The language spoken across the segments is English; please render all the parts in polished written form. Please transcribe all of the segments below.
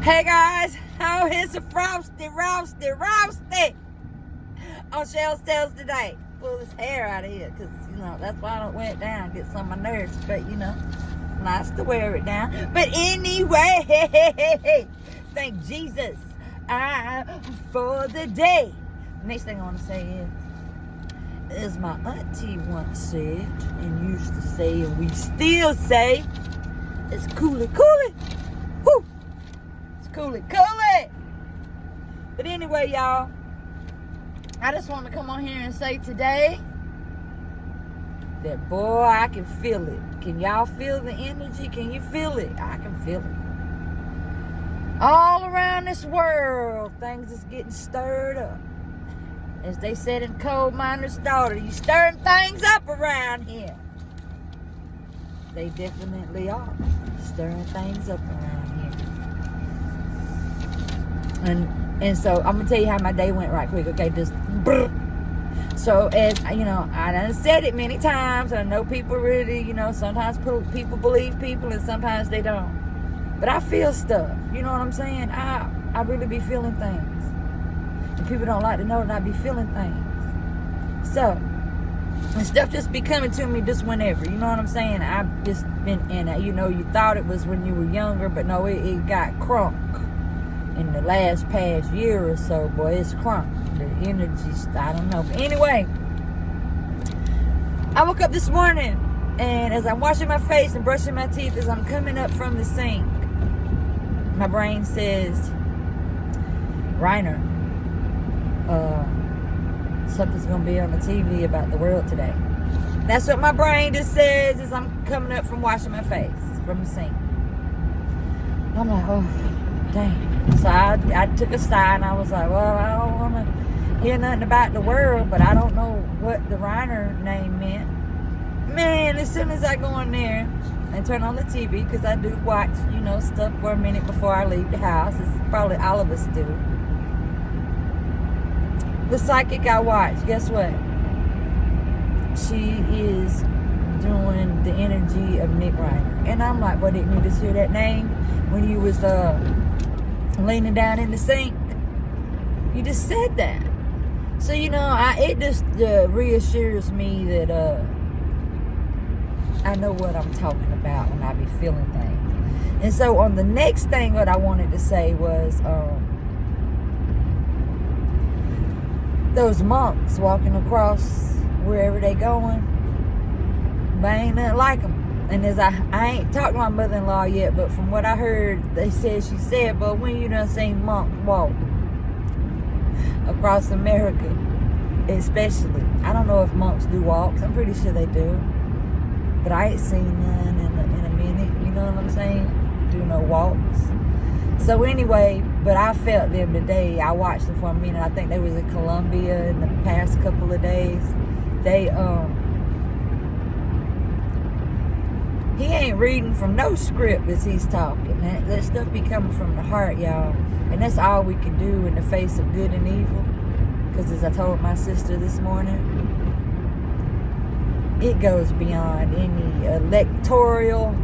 Hey guys, oh, here's a frosty on Shell's Tales today. Pull his hair out of here, because, that's why I don't wear it down. Gets on my nerves, but, nice to wear it down. But anyway, thank Jesus for the day. Next thing I want to say is, as my auntie once said, and used to say, and we still say, it's coolie. Woo! It's coolie. But anyway, y'all, I just want to come on here and say today that, boy, I can feel it. Can y'all feel the energy? Can you feel it? I can feel it. All around this world, things is getting stirred up. As they said in Coal Miner's Daughter, you stirring things up around here. They definitely are stirring things up around here. And so I'm gonna tell you how my day went right quick. Okay, just brr. So as I done said it many times. And I know people really, sometimes people believe people and sometimes they don't. But I feel stuff. You know what I'm saying? I really be feeling things. And people don't like to know that I be feeling things. So, and stuff just be coming to me just whenever. You know what I'm saying? I've just been in it. You thought it was when you were younger, but no, it got crunk. In the past year or so, boy, it's crunk. The energy, I don't know. But anyway, I woke up this morning, and as I'm washing my face and brushing my teeth, as I'm coming up from the sink, my brain says, Reiner, something's gonna be on the TV about the world today. That's what my brain just says as I'm coming up from washing my face from the sink. I'm like, oh, dang. So I took a sigh and I was like, well, I don't want to hear nothing about the world, but I don't know what the Reiner name meant. Man, as soon as I go in there and turn on the TV, because I do watch, stuff for a minute before I leave the house. It's probably all of us do. The psychic I watch, guess what? She is doing the energy of Nick Reiner. And I'm like, well, didn't you just hear that name when you was leaning down in the sink? You just said that. So, it just reassures me that I know what I'm talking about when I be feeling things. And so on the next thing, what I wanted to say was, those monks walking across wherever they going, but ain't nothing like them. And as I ain't talked to my mother-in-law yet, but from what I heard, she said, but when you done seen monks walk across America, especially, I don't know if monks do walks. I'm pretty sure they do, but I ain't seen none in a minute. You know what I'm saying? Do no walks. So anyway, but I felt them today. I watched them for a minute. I think they was in Colombia in the past couple of days. He ain't reading from no script as he's talking. That stuff be coming from the heart, y'all. And that's all we can do in the face of good and evil. Because as I told my sister this morning, it goes beyond any electoral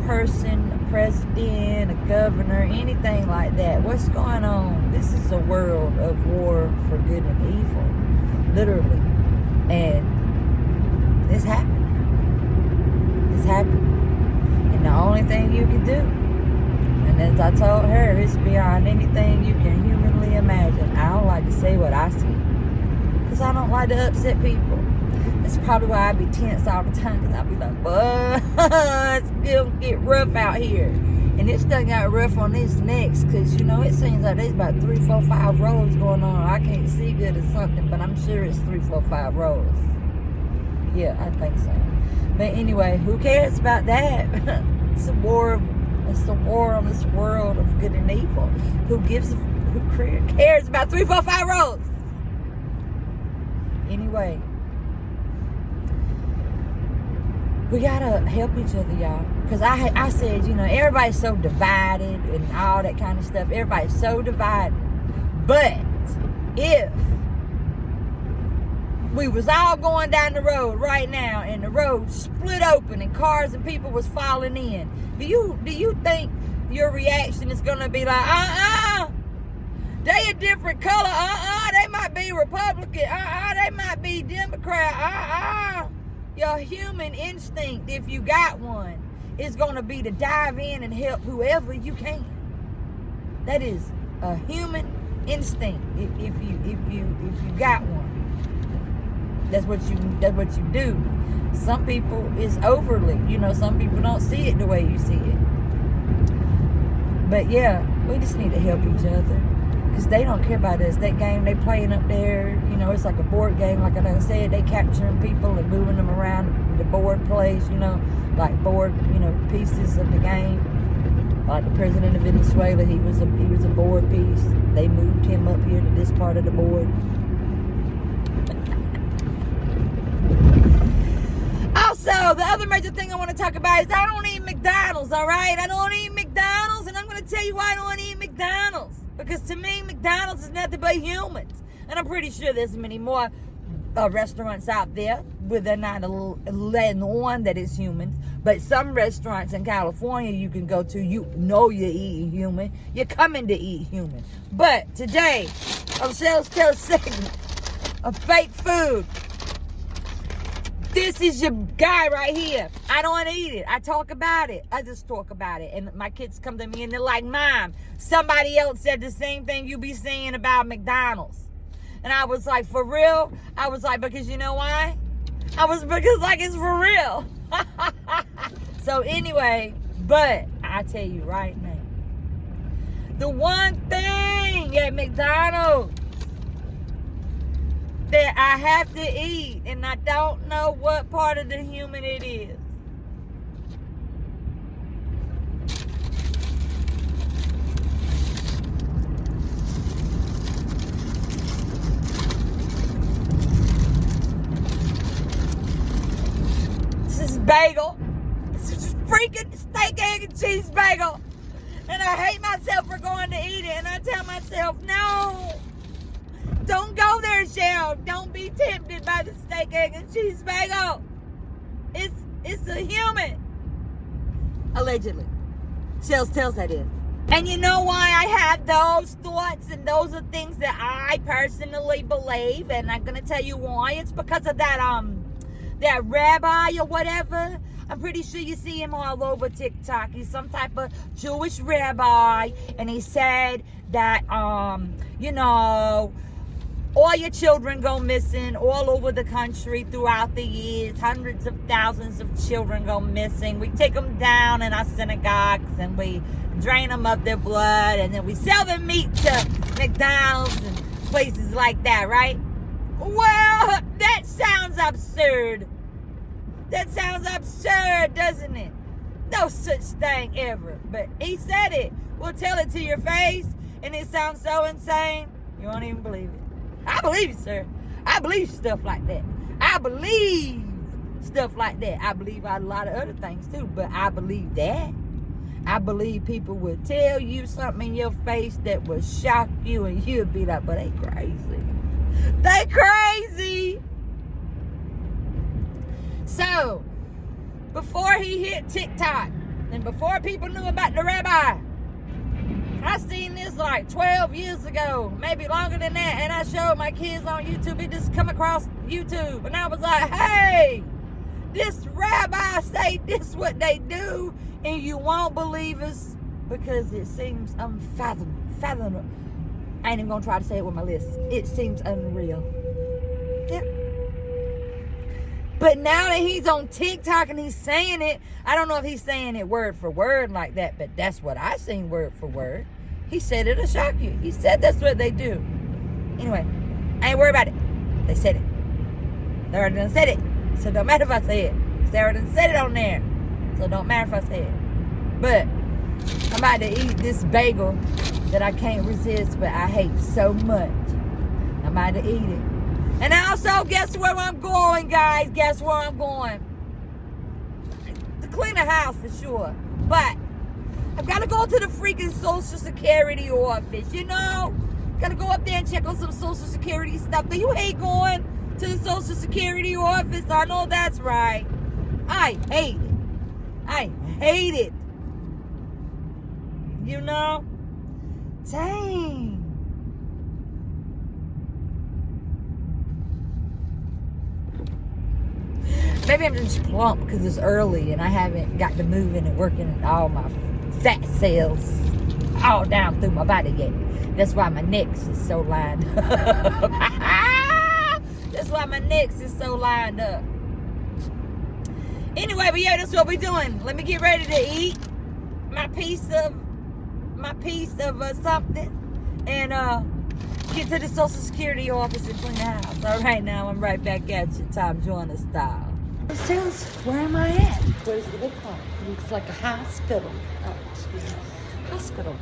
person, a president, a governor, anything like that. What's going on? This is a world of war for good and evil. Literally. And it's happening. It's happening. And the only thing you can do, and as I told her, it's beyond anything you can humanly imagine. I don't like to say what I see, because I don't like to upset people. That's probably why I be tense all the time, because I be like, it's gonna get rough out here. And it's done got rough on this next, because, it seems like there's about 3, 4, 5 roads going on. I can't see good or something, but I'm sure it's 3, 4, 5 roads. Yeah, I think so. But anyway, who cares about that? It's a war on this world of good and evil. Who cares about 3, 4, 5 roads? Anyway, we gotta help each other, y'all. Because I said, everybody's so divided and all that kind of stuff. Everybody's so divided. But if we was all going down the road right now and the road split open and cars and people was falling in, do you think your reaction is going to be like, they a different color. They might be Republican. They might be Democrat. Your human instinct, if you got one, is going to be to dive in and help whoever you can. That is a human instinct. If you got one, that's what you do. Some people is overly. Some people don't see it the way you see it. But yeah, we just need to help each other. Because they don't care about us. That game they playing up there, it's like a board game. Like I said, they capturing people and moving them around the board plays, like board, pieces of the game. Like the president of Venezuela, he was a board piece. They moved him up here to this part of the board. Also, the other major thing I want to talk about is I don't eat McDonald's, all right? I don't eat McDonald's, and I'm going to tell you why I don't eat McDonald's. Because to me, McDonald's is nothing but humans. And I'm pretty sure there's many more restaurants out there where they're not letting on that it's humans. But some restaurants in California you can go to, you're eating human. You're coming to eat human. But today, on Sales Tell segment of fake food, this is your guy right here. I don't eat it. I talk about it. I just talk about it. And my kids come to me and they're like, Mom, somebody else said the same thing you be saying about McDonald's. And I was like, for real? I was like, because you know why? Because it's for real. So anyway, but I tell you right now, the one thing at McDonald's that I have to eat, and I don't know what part of the human it is. This is bagel. This is freaking steak, egg, and cheese bagel. And I hate myself for going to eat it, and I tell myself, no. Don't go there, Cheryl. Don't be tempted by the steak, egg, and cheese bagel. It's a human. Allegedly. Shells tells that is. And you know why I have those thoughts, and those are things that I personally believe, and I'm gonna tell you why. It's because of that rabbi or whatever. I'm pretty sure you see him all over TikTok. He's some type of Jewish rabbi, and he said that all your children go missing all over the country throughout the years. Hundreds of thousands of children go missing. We take them down in our synagogues and we drain them of their blood, and then we sell their meat to McDonald's and places like that, right? Well, that sounds absurd. That sounds absurd, doesn't it? No such thing ever. But he said it. We'll tell it to your face, and it sounds so insane, you won't even believe it. I believe it, sir. I believe stuff like that. I believe stuff like that. I believe a lot of other things too, but I believe that. I believe people would tell you something in your face that would shock you, and you'd be like, but they crazy. They crazy. So, before he hit TikTok, and before people knew about the rabbi, I seen this like 12 years ago, maybe longer than that, and I showed my kids on YouTube. It just come across YouTube, and I was like, hey, this rabbi say this what they do, and you won't believe us because it seems unfathomable. I ain't even gonna try to say it with my list. It seems unreal. Yep. But now that he's on TikTok and he's saying it, I don't know if he's saying it word for word like that, but that's what I seen word for word. He said it'll shock you. He said that's what they do. Anyway, I ain't worried about it. They said it. They already done said it. So don't matter if I say it. They already done said it on there. So don't matter if I say it. But I'm about to eat this bagel that I can't resist, but I hate so much. I'm about to eat it. And also, guess where I'm going, guys? Guess where I'm going? To clean the house for sure. But I've got to go to the freaking Social Security office, you know? Got to go up there and check on some Social Security stuff. Do you hate going to the Social Security office? I know that's right. I hate it. I hate it. you know? Dang. Maybe I'm just plump because it's early and I haven't got to moving and working all my fat cells all down through my body yet. That's why my neck is so lined up. That's why my neck is so lined up. Anyway, but yeah, that's what we're doing. Let me get ready to eat my piece of something and get to the Social Security office and clean the house. All right, now I'm right back at you. Tom Joyner style. It sounds, where am I at? What does it look like? It looks like a hospital. Oh, excuse me. Hospital.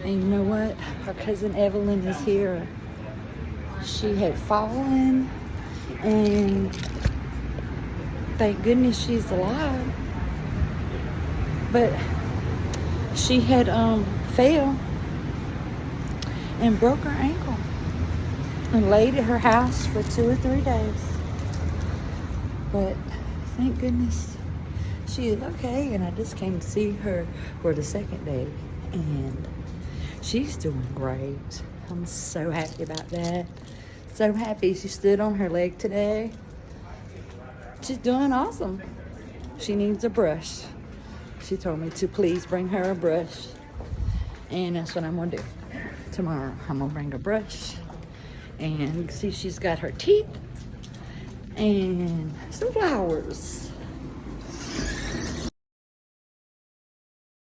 And you know what? Our cousin Evelyn is here. She had fallen, and thank goodness she's alive. But she had fell and broke her ankle and laid at her house for 2 or 3 days. But thank goodness she is okay, and I just came to see her for the 2nd day, and she's doing great. I'm so happy about that. So happy. She stood on her leg today. She's doing awesome. She needs a brush. She told me to please bring her a brush, and that's what I'm gonna do. Tomorrow I'm gonna bring a brush, and see, she's got her teeth and some flowers.